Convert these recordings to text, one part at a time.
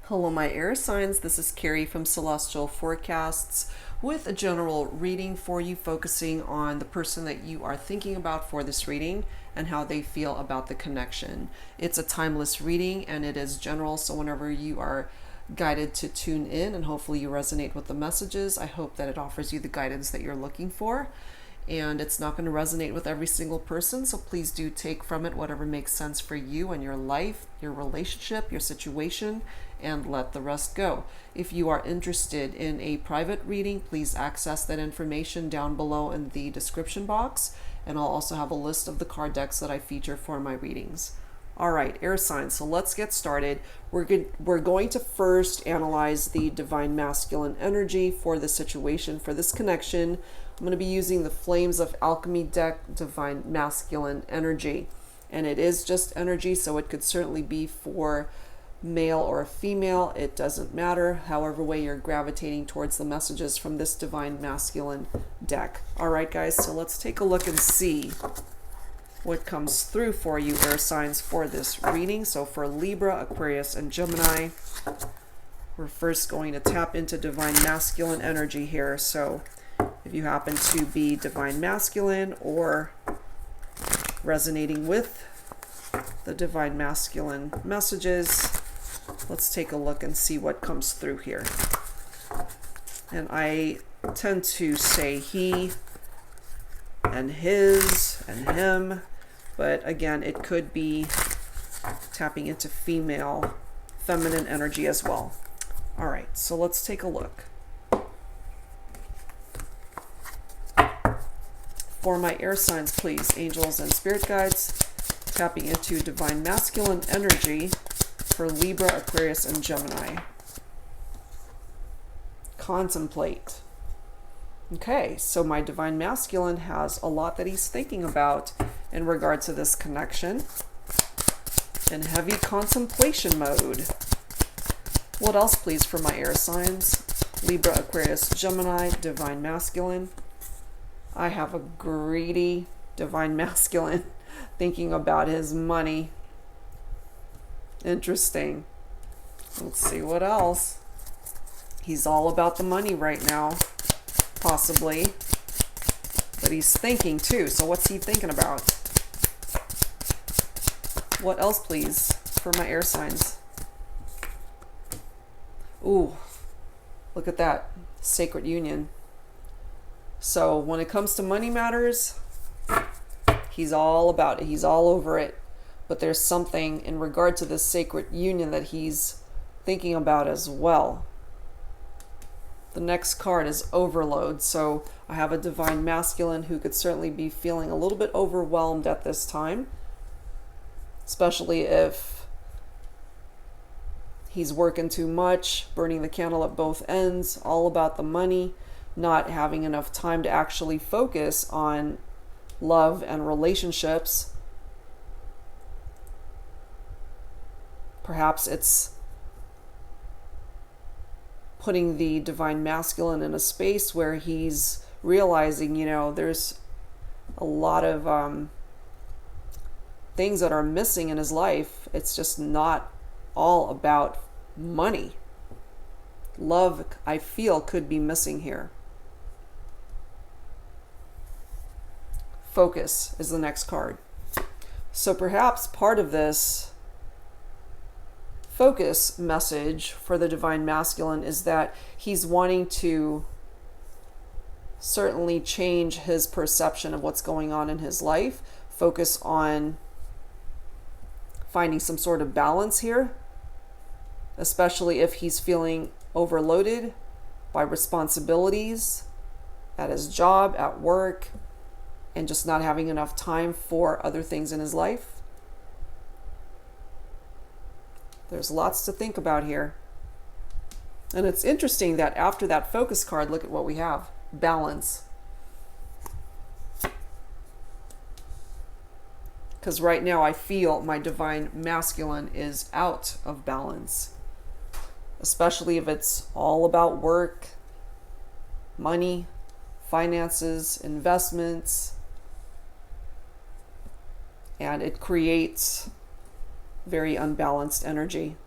Hello, my air signs. This is Carrie from Celestial Forecasts with a general reading for you, focusing on the person that you are thinking about for this reading and how they feel about the connection. It's a timeless reading and it is general, so whenever you are guided to tune in and hopefully you resonate with the messages, I hope that it offers you the guidance that you're looking for. And it's not going to resonate with every single person, so please do take from it whatever makes sense for you and your life, your relationship, your situation, and let the rest go. If you are interested in a private reading, please access that information down below in the description box, and I'll also have a list of the card decks that I feature for my readings. All right, air signs, so let's get started. We're going to first analyze the divine masculine energy for this situation, for this connection. I'm going to be using the Flames of Alchemy deck, Divine Masculine Energy. And it is just energy, so it could certainly be for male or female. It doesn't matter, however way you're gravitating towards the messages from this Divine Masculine deck. All right, guys, so let's take a look and see what comes through for you, air signs, for this reading. So for Libra, Aquarius, and Gemini, we're first going to tap into Divine Masculine energy here. So if you happen to be Divine Masculine or resonating with the Divine Masculine messages, let's take a look and see what comes through here. And I tend to say he and his and him, but again, it could be tapping into female, feminine energy as well. All right, so let's take a look. For my air signs, please, angels and spirit guides, tapping into divine masculine energy for Libra, Aquarius, and Gemini. Contemplate. Okay, so my divine masculine has a lot that he's thinking about in regard to this connection. In heavy contemplation mode. What else, please, for my air signs? Libra, Aquarius, Gemini, divine masculine. I have a greedy divine masculine thinking about his money. Interesting. Let's see what else. He's all about the money right now, possibly. But he's thinking too. So what's he thinking about? What else, please, for my air signs? Ooh, look at that. Sacred union. So when it comes to money matters, he's all about it. He's all over it. But there's something in regard to this sacred union that he's thinking about as well. The next card is overload. So I have a divine masculine who could certainly be feeling a little bit overwhelmed at this time, especially if he's working too much, burning the candle at both ends, all about the money, not having enough time to actually focus on love and relationships. Perhaps it's putting the divine masculine in a space where he's realizing, there's a lot of things that are missing in his life. It's just not all about money. Love, I feel, could be missing here. Focus is the next card. So perhaps part of this focus message for the divine masculine is that he's wanting to certainly change his perception of what's going on in his life, focus on finding some sort of balance here, especially if he's feeling overloaded by responsibilities at his job, at work, and just not having enough time for other things in his life. There's lots to think about here. And it's interesting that after that focus card, look at what we have. Balance. Because right now I feel my divine masculine is out of balance. Especially if it's all about work, money, finances, investments. And it creates very unbalanced energy.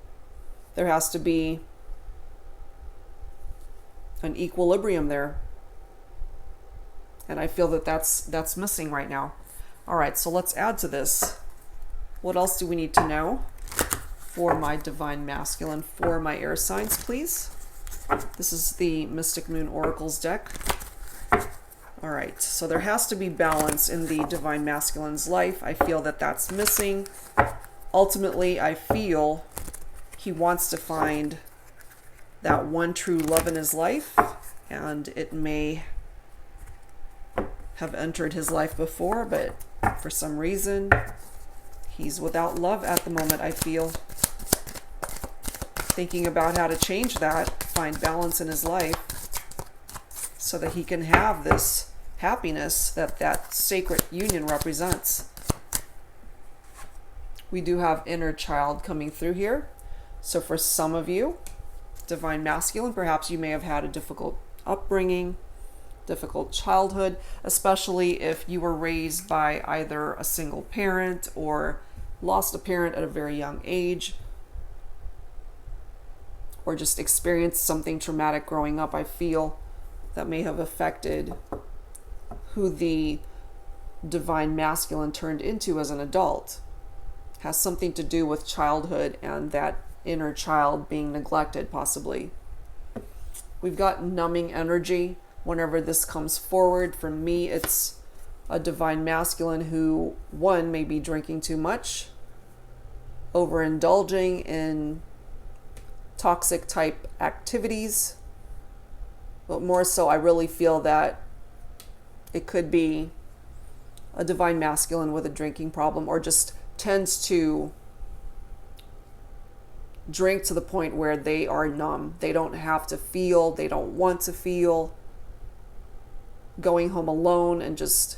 There has to be an equilibrium there. And I feel that that's missing right now. All right, so let's add to this. What else do we need to know for my divine masculine, for my air signs, please? This is the Mystic Moon Oracles deck. All right, so there has to be balance in the divine masculine's life. I feel that that's missing. Ultimately, I feel he wants to find that one true love in his life, and it may have entered his life before, but for some reason he's without love at the moment. I feel thinking about how to change that, find balance in his life so that he can have this happiness that that sacred union represents. We do have inner child coming through here. So for some of you, divine masculine, perhaps you may have had a difficult upbringing, difficult childhood, especially if you were raised by either a single parent or lost a parent at a very young age, or just experienced something traumatic growing up. I feel that may have affected who the divine masculine turned into as an adult. Has something to do with childhood and that inner child being neglected, possibly. We've got numbing energy whenever this comes forward. For me, it's a divine masculine who, one, may be drinking too much, overindulging in toxic type activities, but more so I really feel that it could be a divine masculine with a drinking problem, or just tends to drink to the point where they are numb. They don't have to feel, they don't want to feel, going home alone and just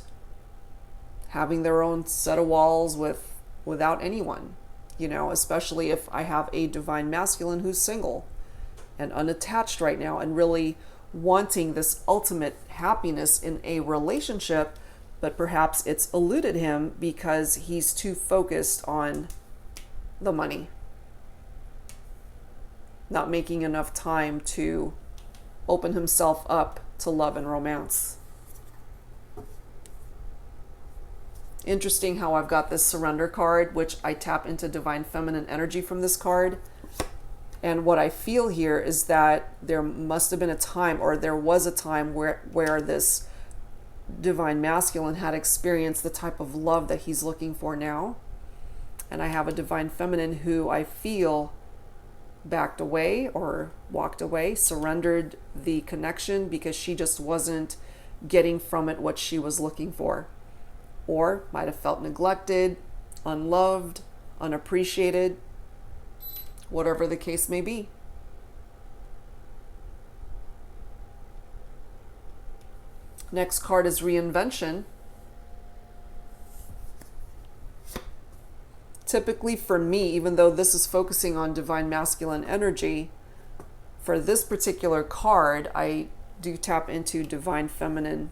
having their own set of walls without anyone, you know, especially if I have a divine masculine who's single and unattached right now and really wanting this ultimate happiness in a relationship, but perhaps it's eluded him because he's too focused on the money, not making enough time to open himself up to love and romance. Interesting how I've got this surrender card, which I tap into divine feminine energy from this card. And what I feel here is that there must have been a time, or there was a time where this divine masculine had experienced the type of love that he's looking for now. And I have a divine feminine who I feel backed away or walked away, surrendered the connection because she just wasn't getting from it what she was looking for. Or might have felt neglected, unloved, unappreciated, whatever the case may be. Next card is Reinvention. Typically for me, even though this is focusing on divine masculine energy, for this particular card, I do tap into divine feminine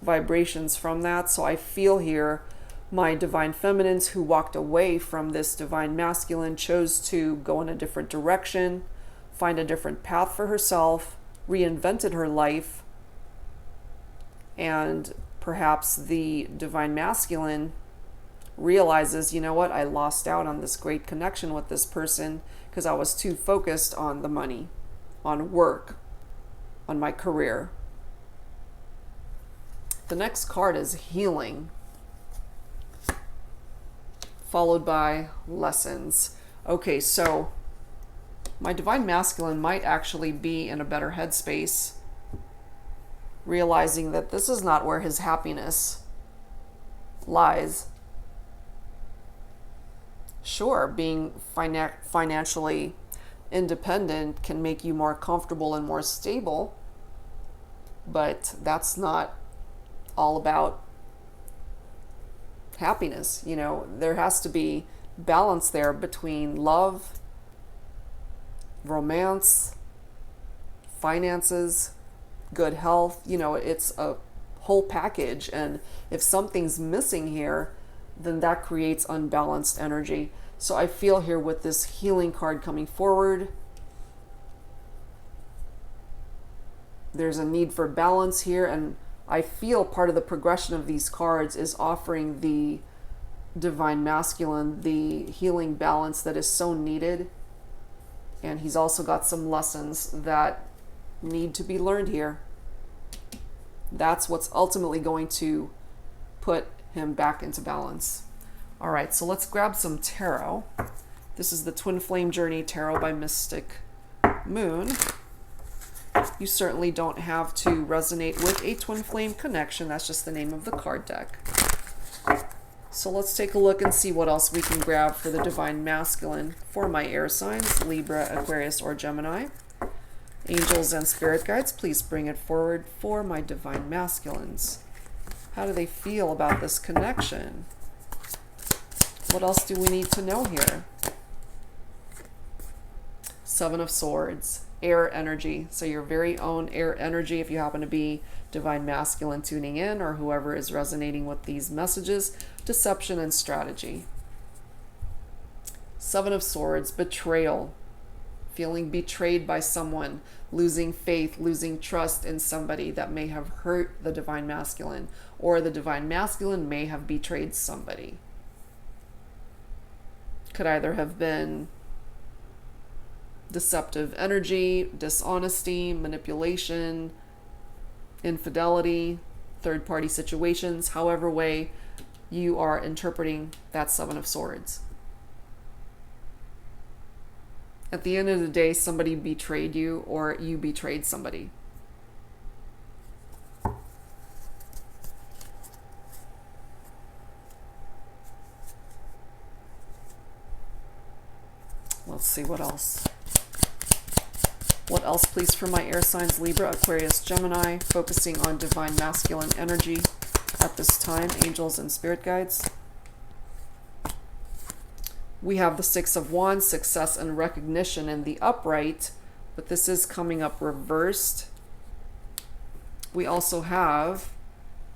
vibrations from that. So I feel here my divine feminines who walked away from this divine masculine chose to go in a different direction, find a different path for herself, reinvented her life, and perhaps the divine masculine realizes, you know what, I lost out on this great connection with this person because I was too focused on the money, on work, on my career. The next card is Healing, followed by Lessons. Okay, so my divine masculine might actually be in a better headspace, realizing that this is not where his happiness lies. Sure, being financially independent can make you more comfortable and more stable, but that's not all about happiness. You know, there has to be balance there between love, romance, finances, good health. You know, it's a whole package, and if something's missing here, then that creates unbalanced energy. So I feel here with this healing card coming forward, there's a need for balance here, and I feel part of the progression of these cards is offering the divine masculine the healing balance that is so needed. And he's also got some lessons that need to be learned here. That's what's ultimately going to put him back into balance. All right, so let's grab some tarot. This is the Twin Flame Journey Tarot by Mystic Moon. You certainly don't have to resonate with a twin flame connection. That's just the name of the card deck. So let's take a look and see what else we can grab for the divine masculine for my air signs, Libra, Aquarius, or Gemini. Angels and spirit guides, please bring it forward for my divine masculines. How do they feel about this connection? What else do we need to know here? Seven of Swords, air energy. So your very own air energy, if you happen to be divine masculine tuning in, or whoever is resonating with these messages, deception and strategy. Seven of Swords, betrayal. Feeling betrayed by someone, losing faith, losing trust in somebody that may have hurt the divine masculine, or the divine masculine may have betrayed somebody. Could either have been deceptive energy, dishonesty, manipulation, infidelity, third-party situations, however way you are interpreting that Seven of Swords. At the end of the day, somebody betrayed you, or you betrayed somebody. Let's see what else. What else, please, for my air signs, Libra, Aquarius, Gemini, focusing on divine masculine energy at this time, angels and spirit guides. We have the Six of Wands, success and recognition in the upright, but this is coming up reversed. We also have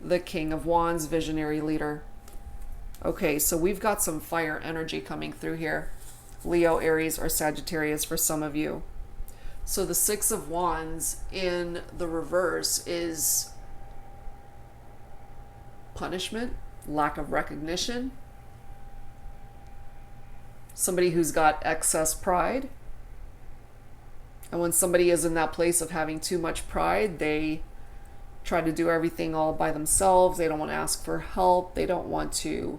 the King of Wands, visionary leader. Okay, so we've got some fire energy coming through here. Leo, Aries, or Sagittarius for some of you. So the Six of Wands in the reverse is punishment, lack of recognition, somebody who's got excess pride. And when somebody is in that place of having too much pride, they try to do everything all by themselves. They don't want to ask for help. They don't want to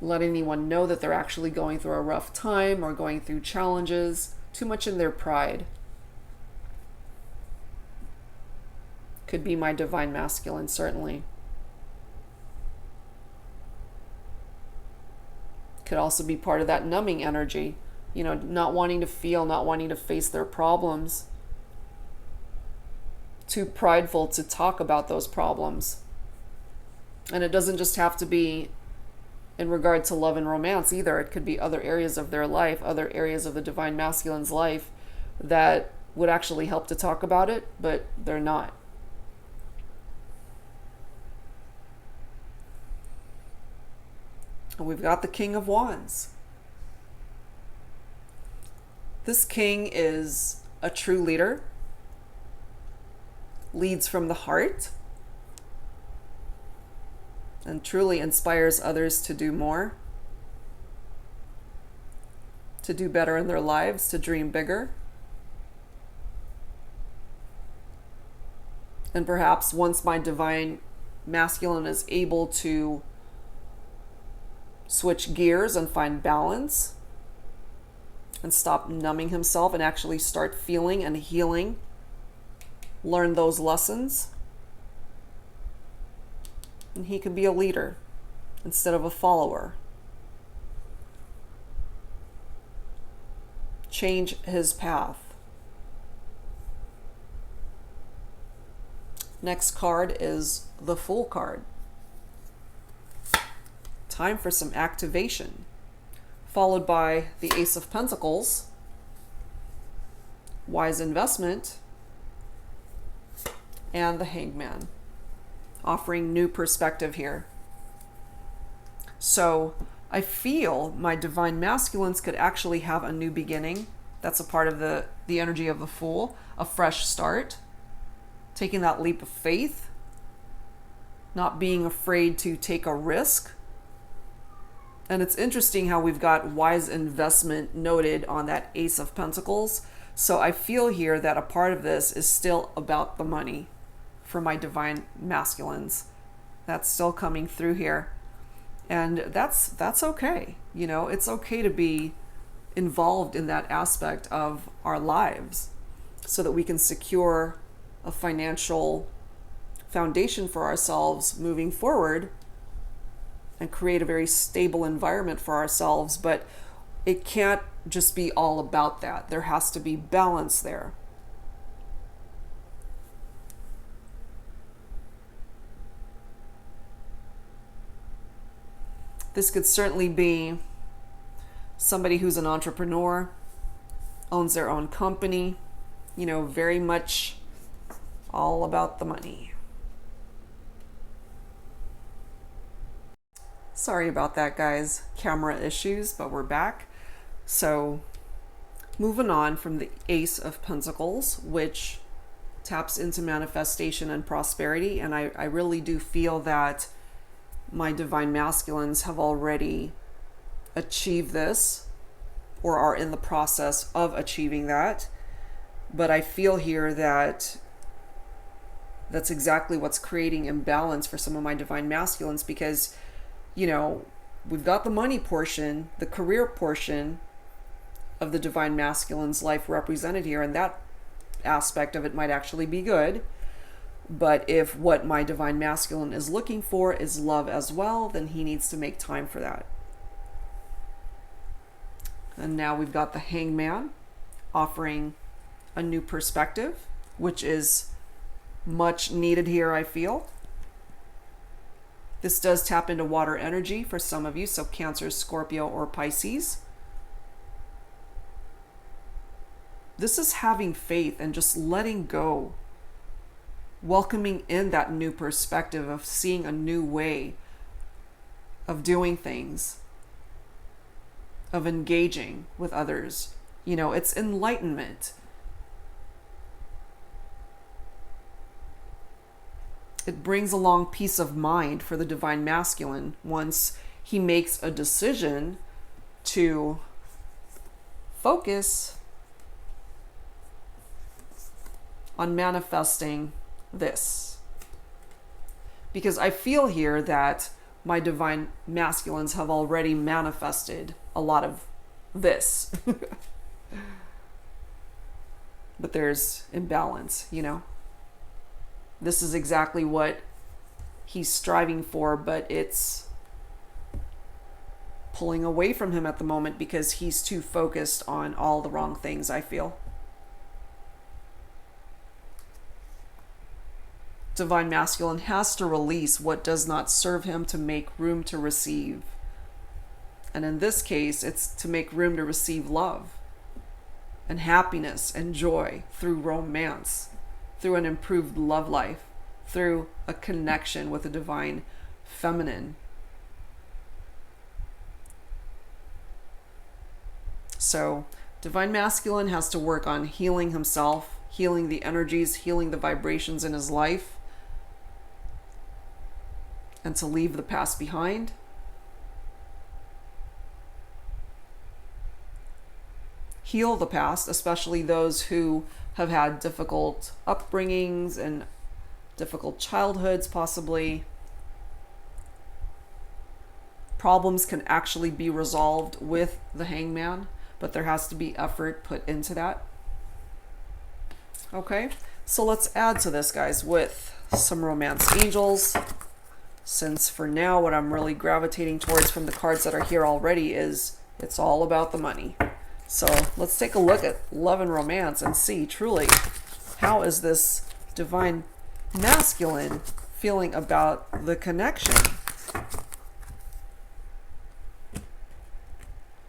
let anyone know that they're actually going through a rough time or going through challenges. Too much in their pride. Could be my divine masculine, certainly. Could also be part of that numbing energy. You know, not wanting to feel, not wanting to face their problems. Too prideful to talk about those problems. And it doesn't just have to be in regard to love and romance either. It could be other areas of their life, other areas of the divine masculine's life that would actually help to talk about it, but they're not. And we've got the King of Wands. This king is a true leader, leads from the heart, and truly inspires others to do more, to do better in their lives, to dream bigger. And perhaps once my divine masculine is able to switch gears and find balance and stop numbing himself and actually start feeling and healing, learn those lessons, and he can be a leader instead of a follower. Change his path. Next card is the Fool card. Time for some activation. Followed by the Ace of Pentacles, Wise Investment, and the Hangman, offering new perspective here. So I feel my divine masculines could actually have a new beginning. That's a part of the energy of the Fool, a fresh start, taking that leap of faith, not being afraid to take a risk. And it's interesting how we've got wise investment noted on that Ace of Pentacles. So I feel here that a part of this is still about the money for my divine masculines. That's still coming through here. And that's okay. You know, it's okay to be involved in that aspect of our lives so that we can secure a financial foundation for ourselves moving forward and create a very stable environment for ourselves. But it can't just be all about that. There has to be balance there. This could certainly be somebody who's an entrepreneur, owns their own company, you know, very much all about the money. Sorry about that, guys. Camera issues, but we're back. So, moving on from the Ace of Pentacles, which taps into manifestation and prosperity. And I really do feel that my divine masculines have already achieved this or are in the process of achieving that. But I feel here that that's exactly what's creating imbalance for some of my divine masculines, because you know, we've got the money portion, the career portion of the divine masculine's life represented here, and that aspect of it might actually be good. But if what my divine masculine is looking for is love as well, then he needs to make time for that. And now we've got the Hangman offering a new perspective, which is much needed here, I feel. This does tap into water energy for some of you, so Cancer, Scorpio, or Pisces. This is having faith and just letting go, welcoming in that new perspective of seeing a new way of doing things, of engaging with others. You know, it's enlightenment. It brings along peace of mind for the divine masculine once he makes a decision to focus on manifesting this. Because I feel here that my divine masculines have already manifested a lot of this. But there's imbalance, you know. This is exactly what he's striving for, but it's pulling away from him at the moment because he's too focused on all the wrong things, I feel. Divine masculine has to release what does not serve him to make room to receive. And in this case, it's to make room to receive love and happiness and joy through romance, through an improved love life, through a connection with the divine feminine. So, divine masculine has to work on healing himself, healing the energies, healing the vibrations in his life, and to leave the past behind. Heal the past, especially those who have had difficult upbringings and difficult childhoods, possibly. Problems can actually be resolved with the Hangman, but there has to be effort put into that. Okay, so let's add to this, guys, with some romance angels, since for now what I'm really gravitating towards from the cards that are here already is it's all about the money. So let's take a look at love and romance and see truly how is this divine masculine feeling about the connection.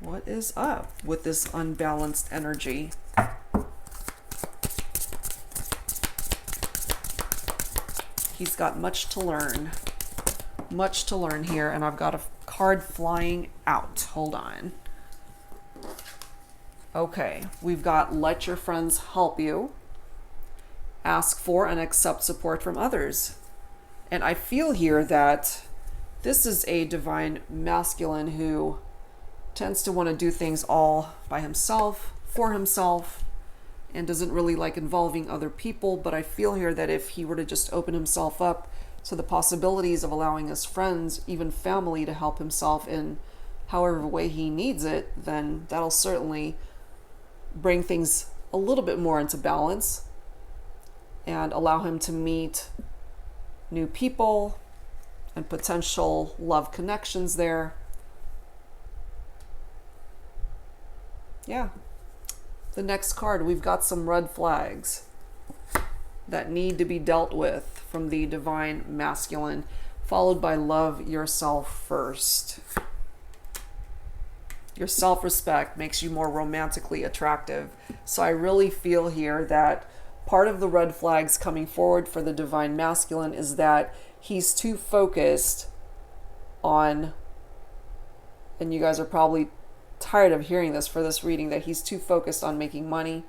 What is up with this unbalanced energy? He's got much to learn. much to learn here, and I've got a card flying out. Hold on. Okay, we've got let your friends help you, ask for and accept support from others. And I feel here that this is a divine masculine who tends to want to do things all by himself, for himself, and doesn't really like involving other people. But I feel here that if he were to just open himself up to the possibilities of allowing his friends, even family, to help himself in however way he needs it, then that'll certainly bring things a little bit more into balance and allow him to meet new people and potential love connections there. Yeah. The next card, we've got some red flags that need to be dealt with from the divine masculine, followed by love yourself first. Your self-respect makes you more romantically attractive. So I really feel here that part of the red flags coming forward for the divine masculine is that he's too focused on, and you guys are probably tired of hearing this for this reading, that he's too focused on making money,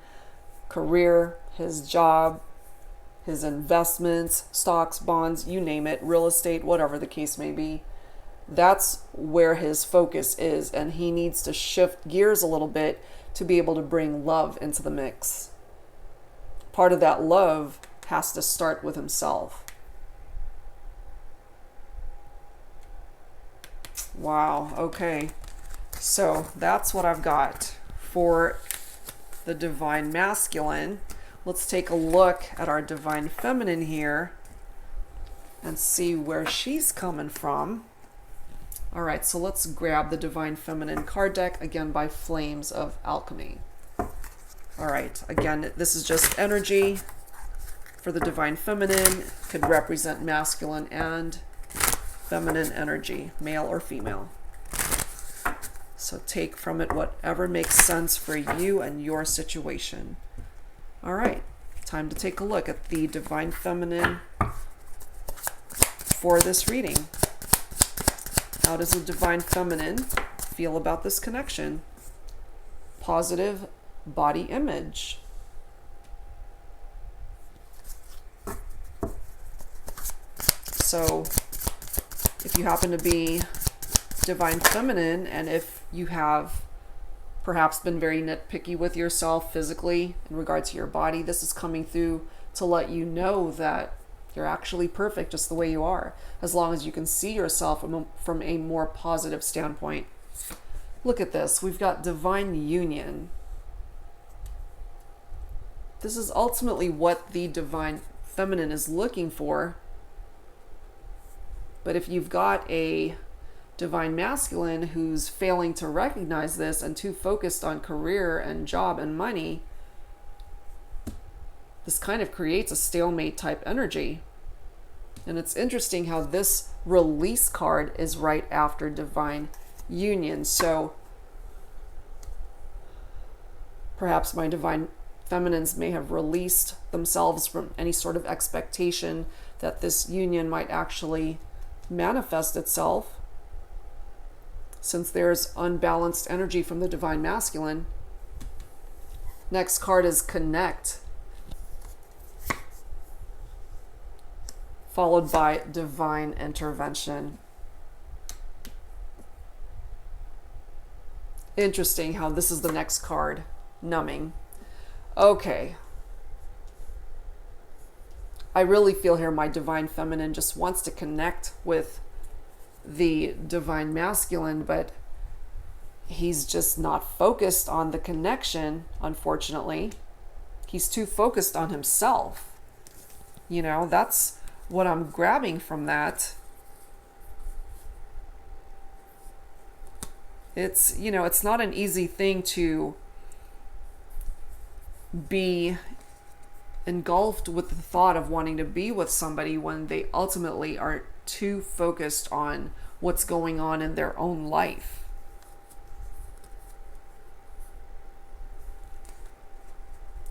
career, his job, his investments, stocks, bonds, you name it, real estate, whatever the case may be. That's where his focus is, and he needs to shift gears a little bit to be able to bring love into the mix. Part of that love has to start with himself. Wow, okay. So that's what I've got for the divine masculine. Let's take a look at our divine feminine here and see where she's coming from. All right, so let's grab the divine feminine card deck, again by Flames of Alchemy. All right, again, this is just energy for the divine feminine. Could represent masculine and feminine energy, male or female. So take from it whatever makes sense for you and your situation. All right, time to take a look at the divine feminine for this reading. How does the divine feminine feel about this connection? Positive body image. So if you happen to be divine feminine, and if you have perhaps been very nitpicky with yourself physically in regard to your body, this is coming through to let you know that you're actually perfect just the way you are, as long as you can see yourself from a more positive standpoint. Look at this. We've got divine union. This is ultimately what the divine feminine is looking for. But if you've got a divine masculine who's failing to recognize this and too focused on career and job and money, this kind of creates a stalemate type energy. And it's interesting how this release card is right after divine union. So perhaps my divine feminines may have released themselves from any sort of expectation that this union might actually manifest itself, since there's unbalanced energy from the divine masculine. Next card is connect, followed by divine intervention. Interesting how this is the next card, numbing. Okay. I really feel here my divine feminine just wants to connect with the divine masculine, but he's just not focused on the connection, unfortunately. He's too focused on himself. You know, that's what I'm grabbing from that. It's, you know, it's not an easy thing to be engulfed with the thought of wanting to be with somebody when they ultimately are too focused on what's going on in their own life.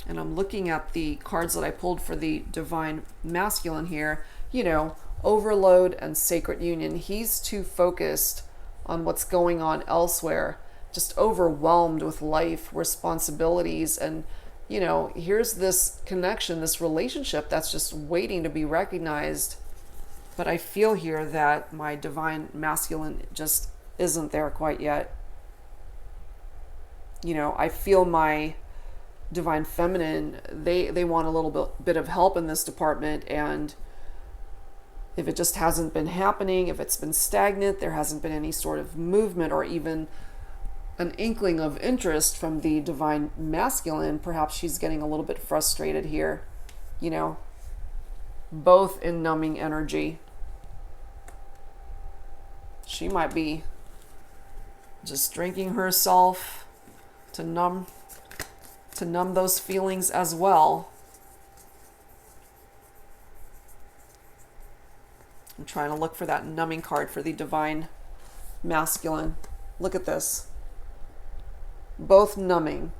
And I'm looking at the cards that I pulled for the divine masculine here. You know, overload and sacred union. He's too focused on what's going on elsewhere, just overwhelmed with life, responsibilities, and here's this connection, this relationship that's just waiting to be recognized. But I feel here that my divine masculine just isn't there quite yet. I feel my divine feminine, they want a little bit of help in this department, and if it just hasn't been happening, if it's been stagnant, there hasn't been any sort of movement or even an inkling of interest from the divine masculine, perhaps she's getting a little bit frustrated here, both in numbing energy. She might be just drinking herself to numb those feelings as well. I'm trying to look for that numbing card for the divine masculine. Look at this. Both numbing,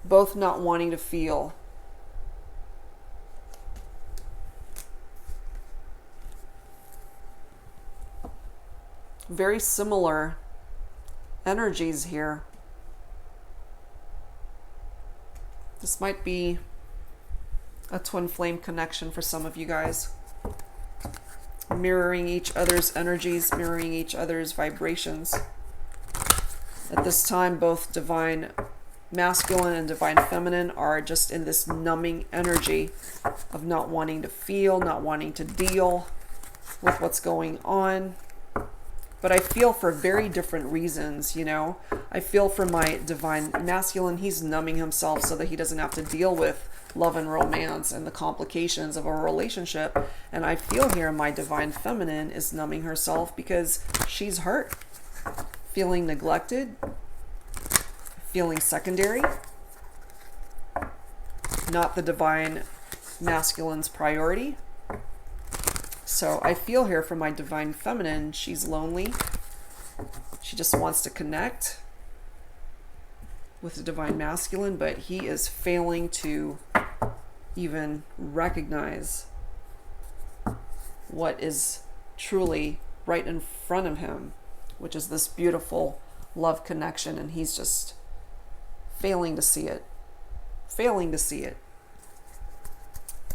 both not wanting to feel. Very similar energies here. This might be a twin flame connection for some of you guys. Mirroring each other's energies, mirroring each other's vibrations. At this time, both divine masculine and divine feminine are just in this numbing energy of not wanting to feel, not wanting to deal with what's going on. But I feel for very different reasons, I feel for my divine masculine, he's numbing himself so that he doesn't have to deal with love and romance and the complications of a relationship. And I feel here my divine feminine is numbing herself because she's hurt, feeling neglected, feeling secondary, not the divine masculine's priority. So I feel here for my divine feminine, she's lonely. She just wants to connect with the divine masculine, but he is failing to even recognize what is truly right in front of him, which is this beautiful love connection, and he's just failing to see it.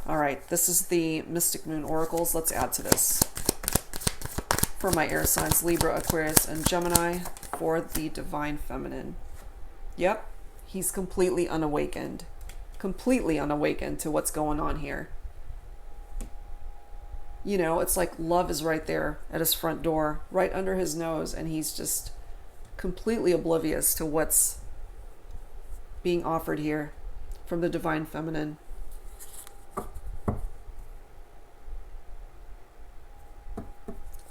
All right, this is the Mystic Moon Oracles. Let's add to this. For my air signs, Libra, Aquarius, and Gemini, for the divine feminine. Yep, he's completely unawakened to what's going on here. It's like love is right there at his front door, right under his nose, and he's just completely oblivious to what's being offered here from the divine feminine.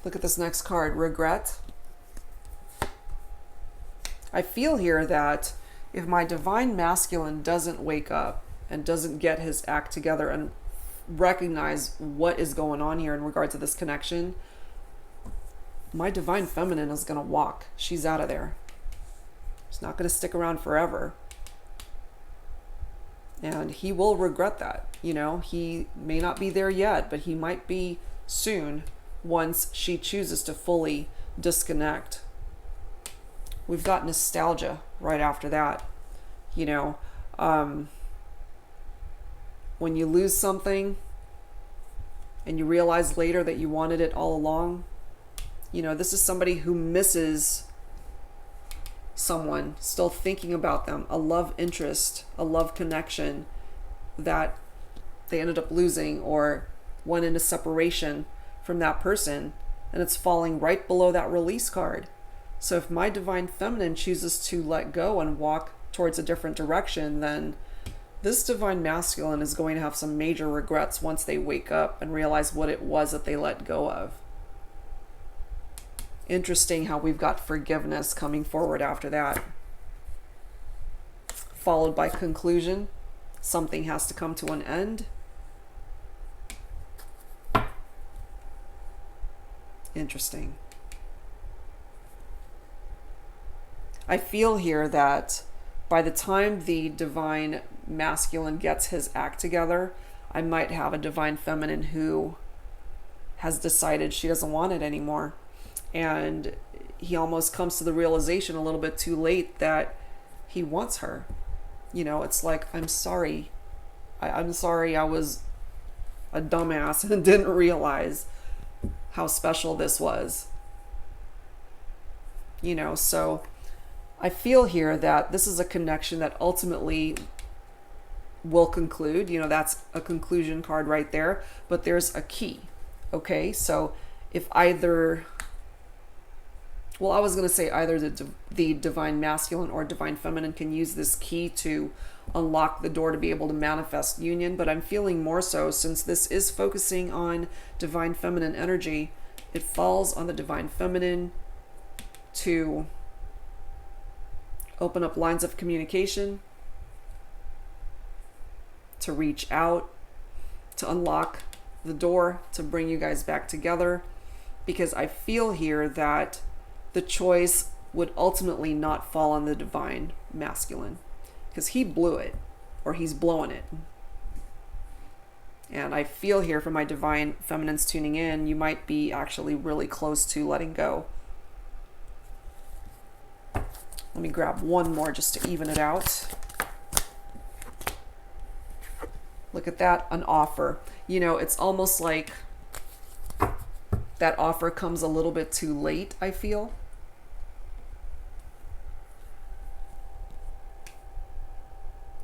Look at this next card, regret. I feel here that if my divine masculine doesn't wake up and doesn't get his act together and recognize what is going on here in regard to this connection, my divine feminine is going to walk. She's out of there. She's not going to stick around forever. And he will regret that. He may not be there yet, but he might be soon, once she chooses to fully disconnect. We've got nostalgia right after that. When you lose something and you realize later that you wanted it all along, this is somebody who misses someone, still thinking about them, a love interest, a love connection that they ended up losing or went into separation from that person, and it's falling right below that release card. So if my divine feminine chooses to let go and walk towards a different direction, then this divine masculine is going to have some major regrets once they wake up and realize what it was that they let go of. Interesting how we've got forgiveness coming forward after that, followed by conclusion. Something has to come to an end. Interesting. I feel here that by the time the divine masculine gets his act together, I might have a divine feminine who has decided she doesn't want it anymore. And he almost comes to the realization a little bit too late that he wants her. You know, it's like, I'm sorry. I'm sorry I was a dumbass and didn't realize how special this was. You know, so I feel here that this is a connection that ultimately will conclude. You know, that's a conclusion card right there. But there's a key. Okay, so if either... Well, I was going to say either the divine masculine or divine feminine can use this key to unlock the door to be able to manifest union. But I'm feeling more so, since this is focusing on divine feminine energy, it falls on the divine feminine to open up lines of communication, to reach out, to unlock the door, to bring you guys back together. Because I feel here that the choice would ultimately not fall on the divine masculine, because he blew it, or he's blowing it. And I feel here, for my divine feminines tuning in, you might be actually really close to letting go. Let me grab one more just to even it out. Look at that, an offer. You know, it's almost like that offer comes a little bit too late, I feel.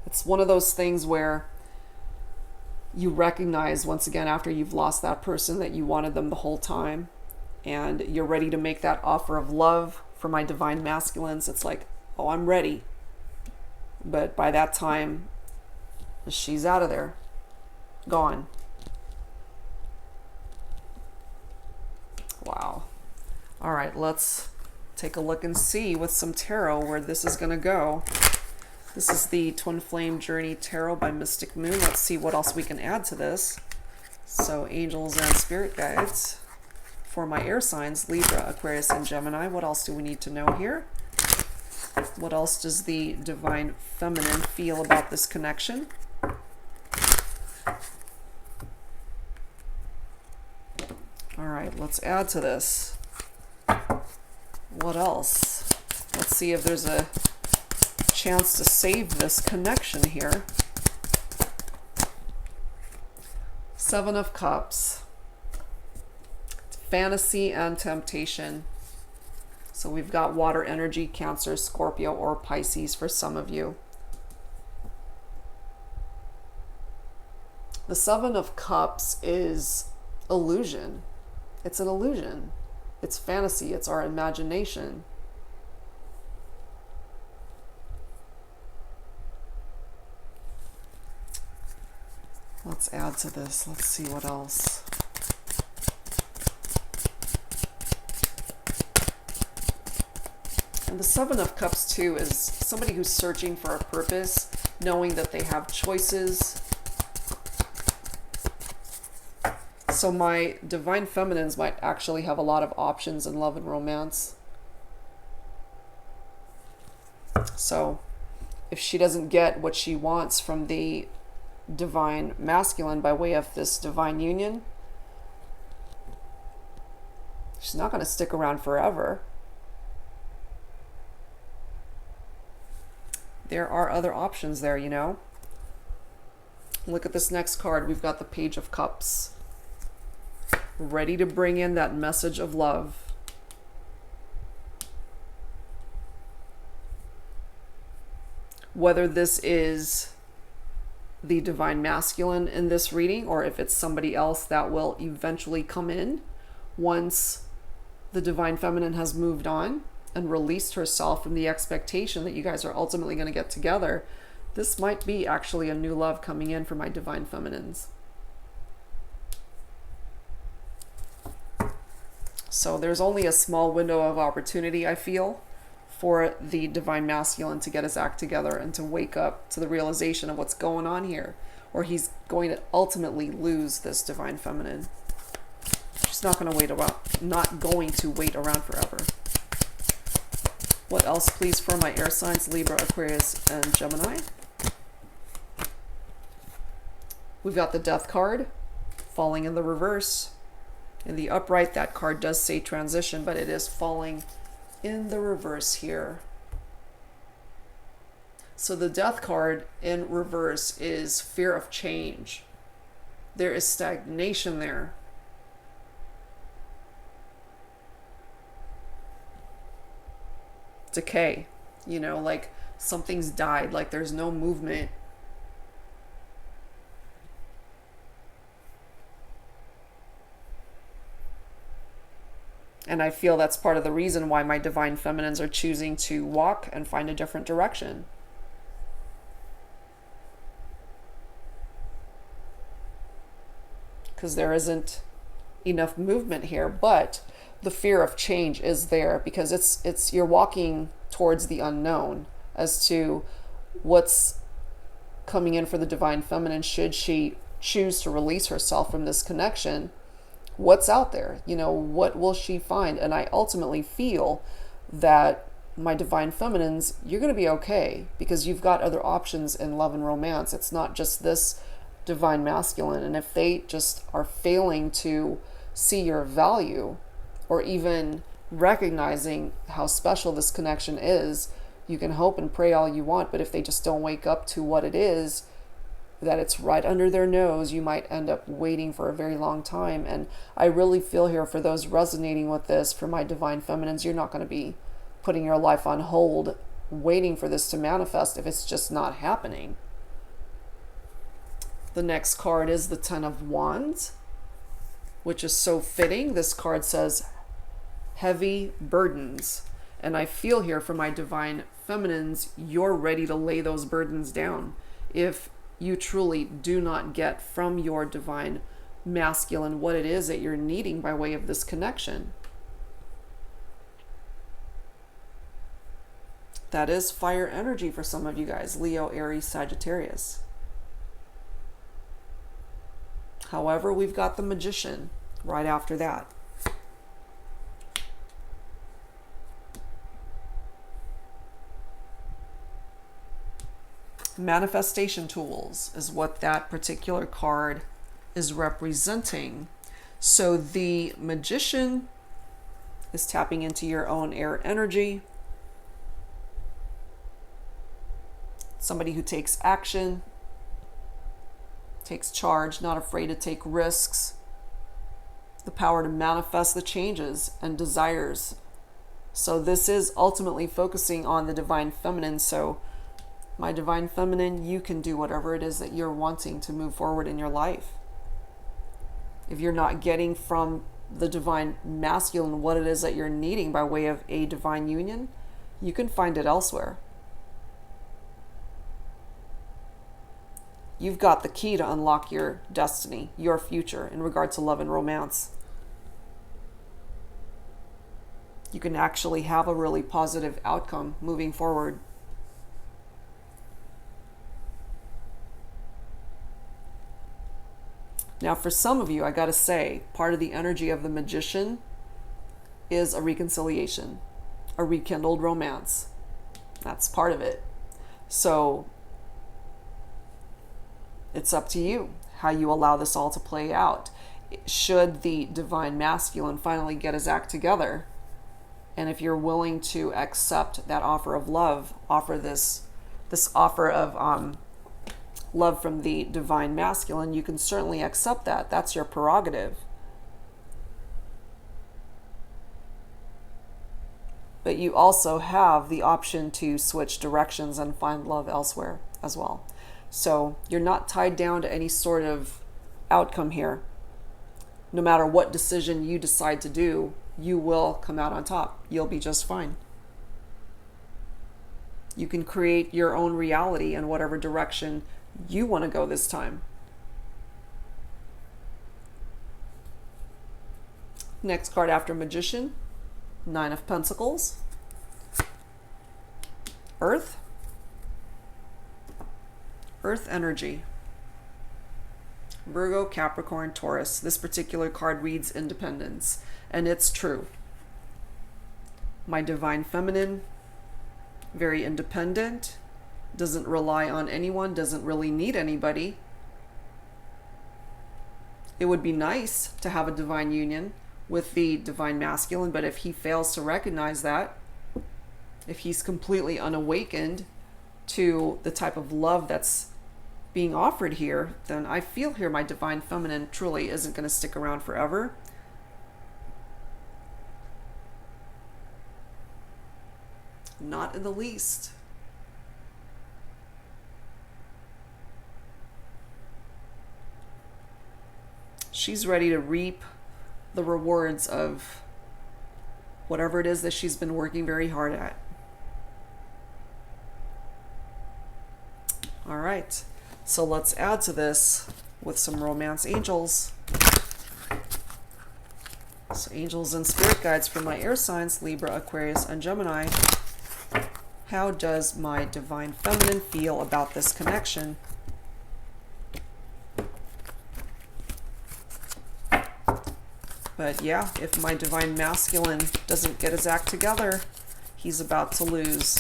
It's one of those things where you recognize, once again, after you've lost that person, that you wanted them the whole time, and you're ready to make that offer of love. For my divine masculines, it's like, oh, I'm ready. But by that time, she's out of there, gone. Wow. All right, let's take a look and see with some tarot where this is going to go. This is the Twin Flame Journey Tarot by Mystic Moon. Let's see what else we can add to this. So, angels and spirit guides for my air signs, Libra, Aquarius, and Gemini. What else do we need to know here? What else does the divine feminine feel about this connection? All right, let's add to this. What else? Let's see if there's a chance to save this connection here. Seven of Cups. Fantasy and temptation. So we've got water energy, Cancer, Scorpio, or Pisces for some of you. The Seven of Cups is illusion. It's an illusion. It's fantasy. It's our imagination. Let's add to this. Let's see what else. And the Seven of Cups too is somebody who's searching for a purpose, knowing that they have choices. So my divine feminines might actually have a lot of options in love and romance. So if she doesn't get what she wants from the divine masculine by way of this divine union, she's not going to stick around forever. There are other options there, you know. Look at this next card. We've got the Page of Cups, ready to bring in that message of love. Whether this is the divine masculine in this reading, or if it's somebody else that will eventually come in once the divine feminine has moved on and released herself from the expectation that you guys are ultimately going to get together, this might be actually a new love coming in for my divine feminines. So there's only a small window of opportunity, I feel, for the divine masculine to get his act together and to wake up to the realization of what's going on here, or he's going to ultimately lose this divine feminine. She's not going to wait around, not going to wait around forever. What else, please, for my air signs, Libra, Aquarius, and Gemini? We've got the Death card falling in the reverse. In the upright, that card does say transition, but it is falling in the reverse here. So the Death card in reverse is fear of change. There is stagnation there. Decay, you know, like something's died, like there's no movement. And I feel that's part of the reason why my divine feminines are choosing to walk and find a different direction. Because there isn't enough movement here, but the fear of change is there, because it's you're walking towards the unknown as to what's coming in for the divine feminine should she choose to release herself from this connection. What's out there? You know, what will she find? And I ultimately feel that my divine feminines, you're going to be okay, because you've got other options in love and romance. It's not just this divine masculine. And if they just are failing to see your value, or even recognizing how special this connection is, you can hope and pray all you want, but if they just don't wake up to what it is, that it's right under their nose, you might end up waiting for a very long time. And I really feel here, for those resonating with this, for my divine feminines, you're not going to be putting your life on hold waiting for this to manifest if it's just not happening. The next card is the Ten of Wands, which is so fitting. This card says heavy burdens. And I feel here, for my divine feminines, you're ready to lay those burdens down. If you truly do not get from your divine masculine what it is that you're needing by way of this connection. That is fire energy for some of you guys, Leo, Aries, Sagittarius. However, we've got the Magician right after that. Manifestation tools is what that particular card is representing. So the Magician is tapping into your own air energy. Somebody who takes action, takes charge, not afraid to take risks. The power to manifest the changes and desires. So this is ultimately focusing on the divine feminine. So my divine feminine, you can do whatever it is that you're wanting to move forward in your life. If you're not getting from the divine masculine what it is that you're needing by way of a divine union, you can find it elsewhere. You've got the key to unlock your destiny, your future in regard to love and romance. You can actually have a really positive outcome moving forward. Now, for some of you, I gotta say, part of the energy of the Magician is a reconciliation, a rekindled romance. That's part of it. So it's up to you how you allow this all to play out. Should the divine masculine finally get his act together, and if you're willing to accept that offer of love, offer this offer of love from the divine masculine, you can certainly accept that. That's your prerogative. But you also have the option to switch directions and find love elsewhere as well. So you're not tied down to any sort of outcome here. No matter what decision you decide to do, you will come out on top. You'll be just fine. You can create your own reality in whatever direction you want to go this time. Next card after Magician, Nine of Pentacles, Earth energy, Virgo, Capricorn, Taurus. This particular card reads independence, and it's true. My divine feminine, very independent, doesn't rely on anyone, doesn't really need anybody. It would be nice to have a divine union with the divine masculine, but if he fails to recognize that, if he's completely unawakened to the type of love that's being offered here, then I feel here my divine feminine truly isn't going to stick around forever. Not in the least. She's ready to reap the rewards of whatever it is that she's been working very hard at. All right, so let's add to this with some romance angels. So angels and spirit guides for my air signs, Libra, Aquarius, and Gemini. How does my divine feminine feel about this connection? But yeah, if my divine masculine doesn't get his act together, he's about to lose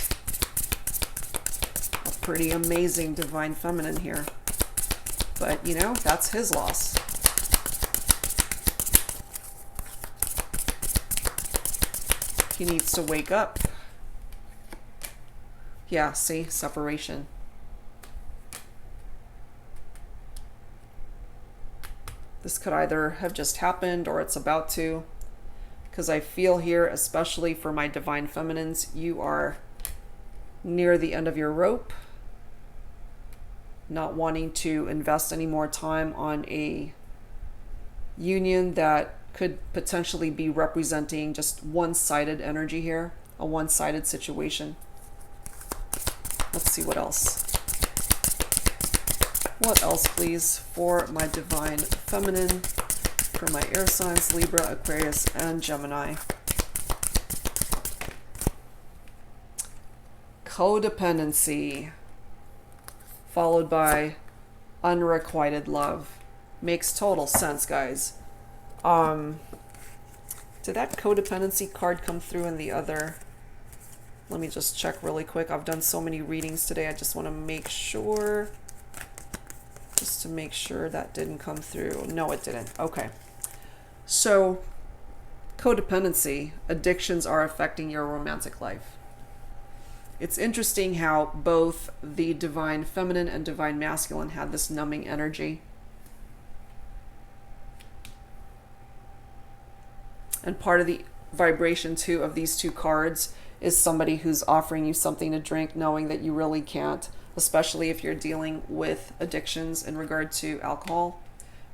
a pretty amazing divine feminine here. But, you know, that's his loss. He needs to wake up. Yeah, see, separation. This could either have just happened or it's about to, because I feel here, especially for my divine feminines, you are near the end of your rope, not wanting to invest any more time on a union that could potentially be representing just one-sided energy here, a one-sided situation. Let's see what else. What else, please, for my divine feminine, for my air signs, Libra, Aquarius, and Gemini? Codependency, followed by unrequited love. Makes total sense, guys. Did that codependency card come through in the other? Let me just check really quick. I've done so many readings today. I just want to make sure. Just to make sure that didn't come through. No, it didn't. Okay. So, codependency, addictions are affecting your romantic life. It's interesting how both the divine feminine and divine masculine had this numbing energy. And part of the vibration too of these two cards is somebody who's offering you something to drink knowing that you really can't, especially if you're dealing with addictions in regard to alcohol.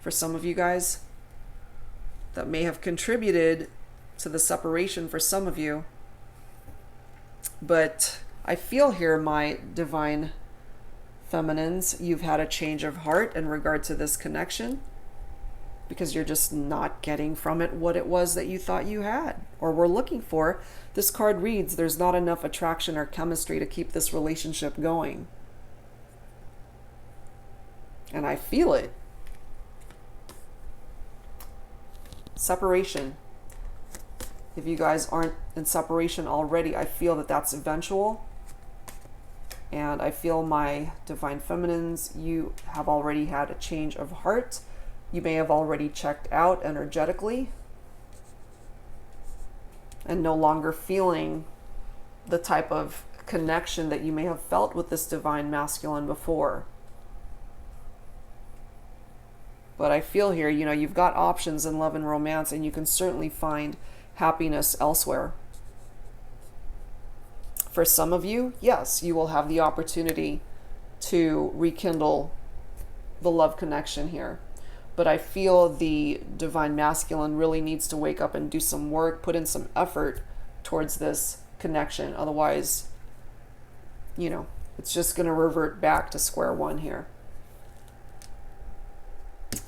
For some of you guys, that may have contributed to the separation for some of you. But I feel here, my divine feminines, you've had a change of heart in regard to this connection, because you're just not getting from it what it was that you thought you had or were looking for. This card reads, there's not enough attraction or chemistry to keep this relationship going. And I feel it. Separation. If you guys aren't in separation already, I feel that that's eventual. And I feel my divine feminines, you have already had a change of heart. You may have already checked out energetically and no longer feeling the type of connection that you may have felt with this divine masculine before. But I feel here, you know, you've got options in love and romance, and you can certainly find happiness elsewhere. For some of you, yes, you will have the opportunity to rekindle the love connection here. But I feel the divine masculine really needs to wake up and do some work, put in some effort towards this connection. Otherwise, you know, it's just going to revert back to square one here.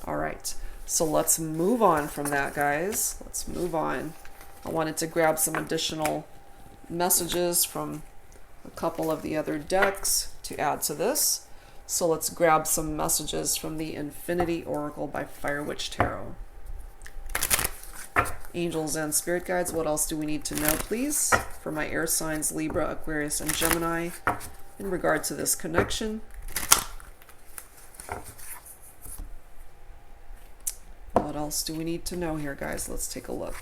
All right, so let's move on from that, guys. Let's move on. I wanted to grab some additional messages from a couple of the other decks to add to this. So let's grab some messages from the Infinity Oracle by Fire Witch Tarot. Angels and spirit guides, what else do we need to know, please? For my air signs, Libra, Aquarius, and Gemini, in regard to this connection. else do we need to know here, guys? Let's take a look.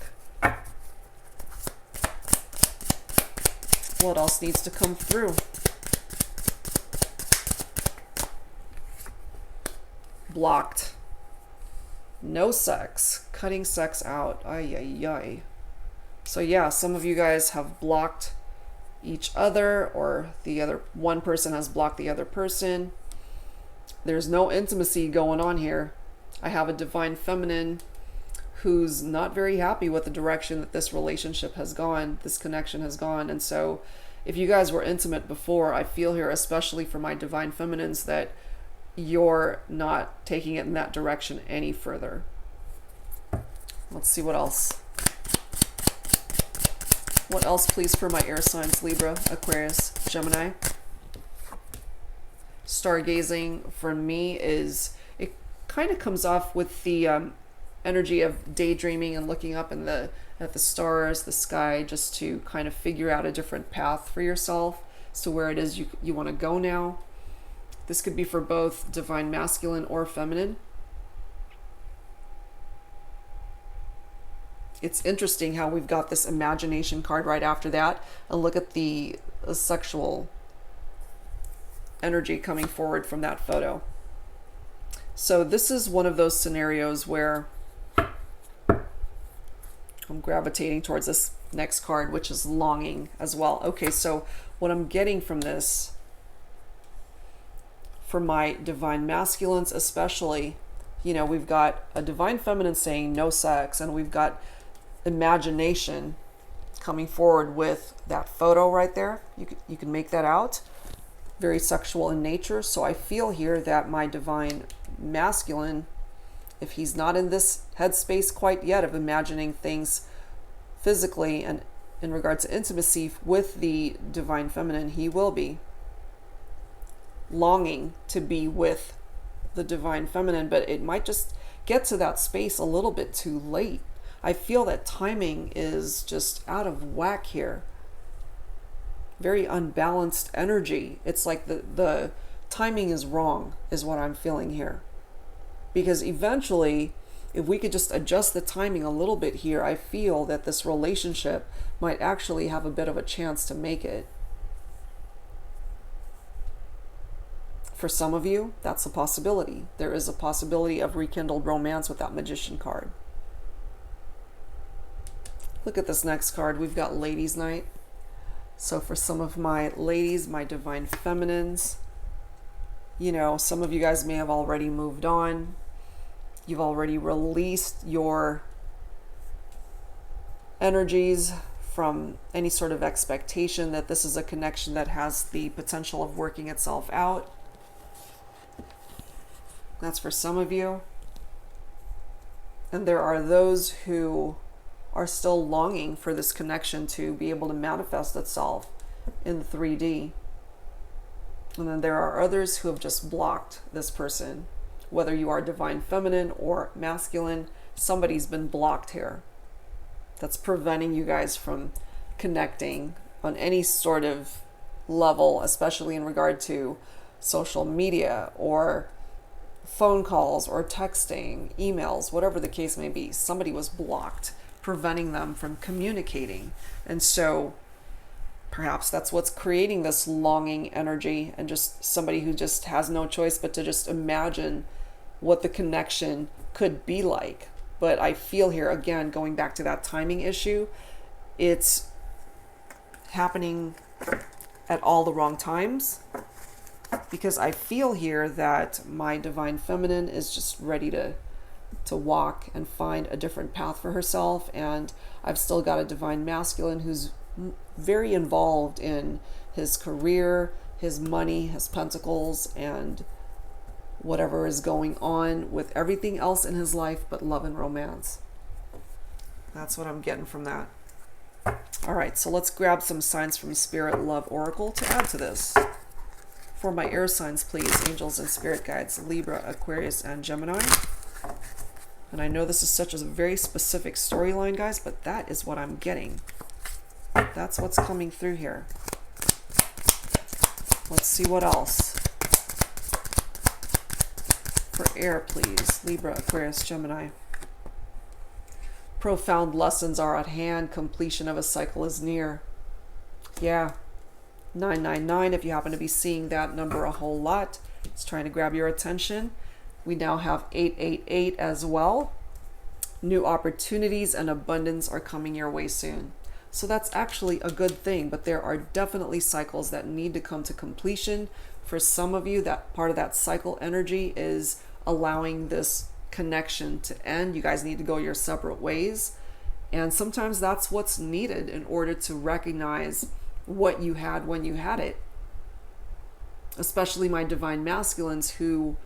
What else needs to come through? Blocked. No sex. Cutting sex out. Ay, ay, ay. So yeah, some of you guys have blocked each other, or the other one person has blocked the other person. There's no intimacy going on here. I have a divine feminine who's not very happy with the direction that this relationship has gone, this connection has gone. And so if you guys were intimate before, I feel here, especially for my divine feminines, that you're not taking it in that direction any further. Let's see what else. What else, please, for my air signs? Libra, Aquarius, Gemini. Stargazing for me is, it kind of comes off with the energy of daydreaming and looking up in at the stars, the sky, just to kind of figure out a different path for yourself as to where it is you want to go now. This could be for both divine masculine or feminine. It's interesting how we've got this imagination card right after that. And look at the sexual energy coming forward from that photo. So this is one of those scenarios where I'm gravitating towards this next card, which is longing as well. Okay, so what I'm getting from this, for my divine masculines especially, you know, we've got a divine feminine saying no sex, and we've got imagination coming forward with that photo right there. You can make that out. Very sexual in nature. So I feel here that my divine masculine, if he's not in this headspace quite yet of imagining things physically and in regards to intimacy with the divine feminine, he will be longing to be with the divine feminine, but it might just get to that space a little bit too late. I feel that timing is just out of whack here. Very unbalanced energy. It's like the timing is wrong, is what I'm feeling here. Because eventually, if we could just adjust the timing a little bit here, I feel that this relationship might actually have a bit of a chance to make it. For some of you, that's a possibility. There is a possibility of rekindled romance with that Magician card. Look at this next card. We've got Ladies' Night. So for some of my ladies, my divine feminines, you know, some of you guys may have already moved on. You've already released your energies from any sort of expectation that this is a connection that has the potential of working itself out. That's for some of you. And there are those who are still longing for this connection to be able to manifest itself in 3D. And then there are others who have just blocked this person. Whether you are divine feminine or masculine, somebody's been blocked here. That's preventing you guys from connecting on any sort of level, especially in regard to social media or phone calls or texting, emails, whatever the case may be. Somebody was blocked, preventing them from communicating. And so perhaps that's what's creating this longing energy, and just somebody who just has no choice but to just imagine what the connection could be like. But I feel here, again, going back to that timing issue, it's happening at all the wrong times, because I feel here that my divine feminine is just ready to walk and find a different path for herself. And I've still got a divine masculine who's very involved in his career, his money, his pentacles, and whatever is going on with everything else in his life but love and romance. That's what I'm getting from that. All right, so let's grab some signs from Spirit Love Oracle to add to this. For my air signs, please, angels and spirit guides, Libra, Aquarius, and Gemini. And I know this is such a very specific storyline, guys, but that is what I'm getting. That's what's coming through here. Let's see what else. For air, please, Libra, Aquarius, Gemini. Profound lessons are at hand. Completion of a cycle is near. Yeah. 999, if you happen to be seeing that number a whole lot, it's trying to grab your attention. We now have 888 as well. New opportunities and abundance are coming your way soon. So that's actually a good thing, but there are definitely cycles that need to come to completion. For some of you, that part of that cycle energy is allowing this connection to end. You guys need to go your separate ways. And sometimes that's what's needed in order to recognize what you had when you had it. Especially my divine masculines who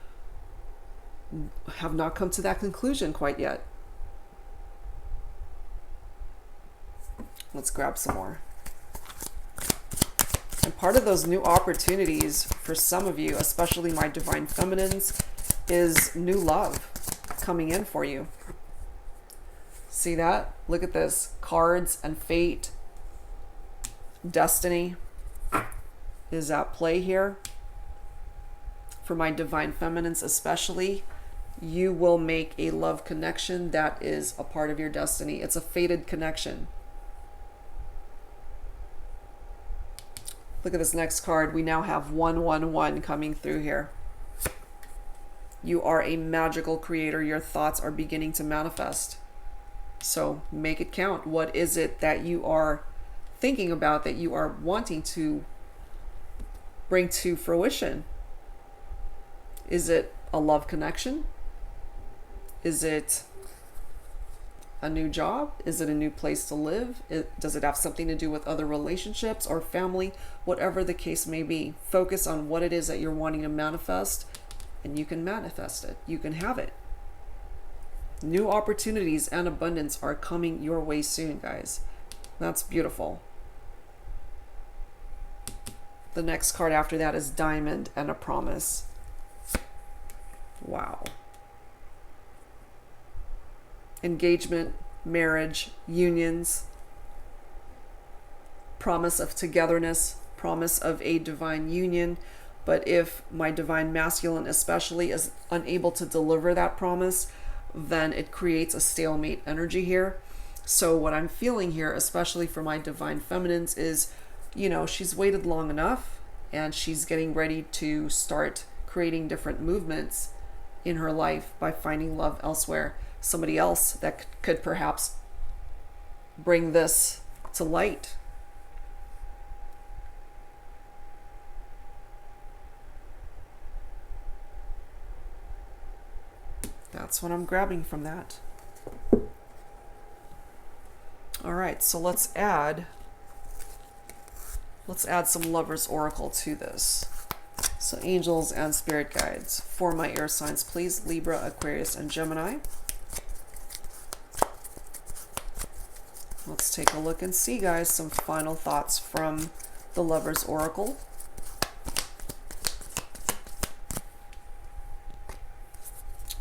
have not come to that conclusion quite yet. Let's grab some more. And part of those new opportunities for some of you, especially my divine feminines, is new love coming in for you. See that? Look at this. Cards and fate. Destiny is at play here. For my divine feminines especially, you will make a love connection that is a part of your destiny. It's a fated connection. Look at this next card. We now have 111 coming through here. You are a magical creator. Your thoughts are beginning to manifest. So make it count. What is it that you are thinking about, that you are wanting to bring to fruition? Is it a love connection? Is it a new job? Is it a new place to live? Does it have something to do with other relationships or family? Whatever the case may be, focus on what it is that you're wanting to manifest, and you can manifest it. You can have it. New opportunities and abundance are coming your way soon, guys. That's beautiful. The next card after that is Diamond and a Promise. Wow. Engagement, marriage, unions, promise of togetherness, promise of a divine union. But if my divine masculine especially is unable to deliver that promise, then it creates a stalemate energy here. So what I'm feeling here, especially for my divine feminines, is, she's waited long enough and she's getting ready to start creating different movements in her life by finding love elsewhere. Somebody else that could perhaps bring this to light. That's what I'm grabbing from that. All right, so let's add some Lover's Oracle to this. So angels and spirit guides for my air signs, please. Libra, Aquarius, and Gemini. Let's take a look and see, guys, some final thoughts from the Lover's Oracle.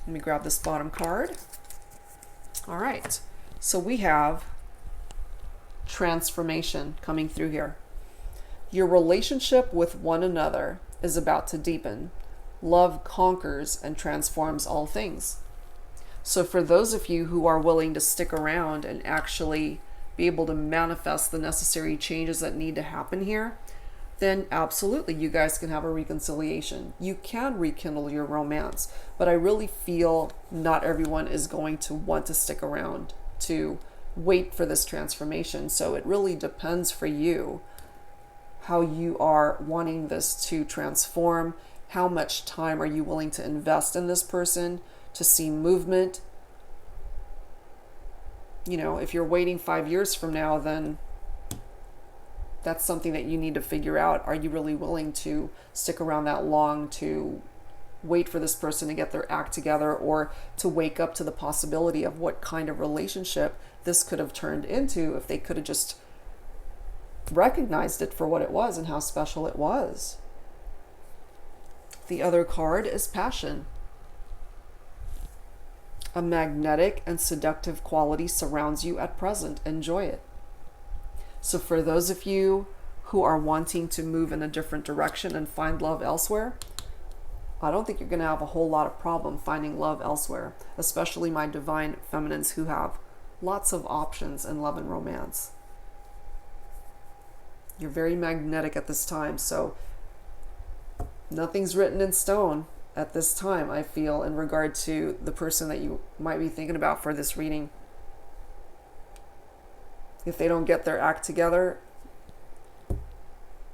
Let me grab this bottom card. All right, so we have transformation coming through here. Your relationship with one another is about to deepen. Love conquers and transforms all things. So for those of you who are willing to stick around and actually be able to manifest the necessary changes that need to happen here, then absolutely you guys can have a reconciliation. You can rekindle your romance, but I really feel not everyone is going to want to stick around to wait for this transformation. So it really depends for you how you are wanting this to transform. How much time are you willing to invest in this person to see movement? If you're waiting 5 years from now, then that's something that you need to figure out. Are you really willing to stick around that long to wait for this person to get their act together, or to wake up to the possibility of what kind of relationship this could have turned into if they could have just recognized it for what it was and how special it was? The other card is Passion. A magnetic and seductive quality surrounds you at present. Enjoy it. So for those of you who are wanting to move in a different direction and find love elsewhere, I don't think you're going to have a whole lot of problem finding love elsewhere, especially my divine feminines who have lots of options in love and romance. You're very magnetic at this time, so nothing's written in stone at this time, I feel, in regard to the person that you might be thinking about for this reading. If they don't get their act together,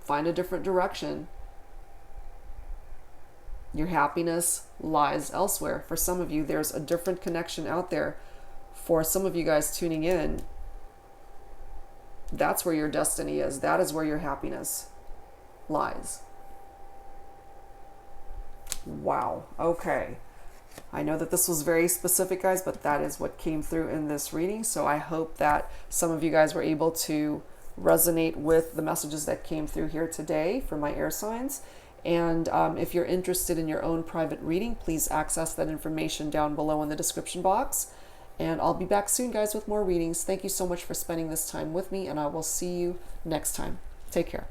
find a different direction. Your happiness lies elsewhere. For some of you, there's a different connection out there. For some of you guys tuning in, that's where your destiny is. That is where your happiness lies. Wow. Okay. I know that this was very specific, guys, but that is what came through in this reading. So I hope that some of you guys were able to resonate with the messages that came through here today for my air signs. And if you're interested in your own private reading, please access that information down below in the description box. And I'll be back soon, guys, with more readings. Thank you so much for spending this time with me, and I will see you next time. Take care.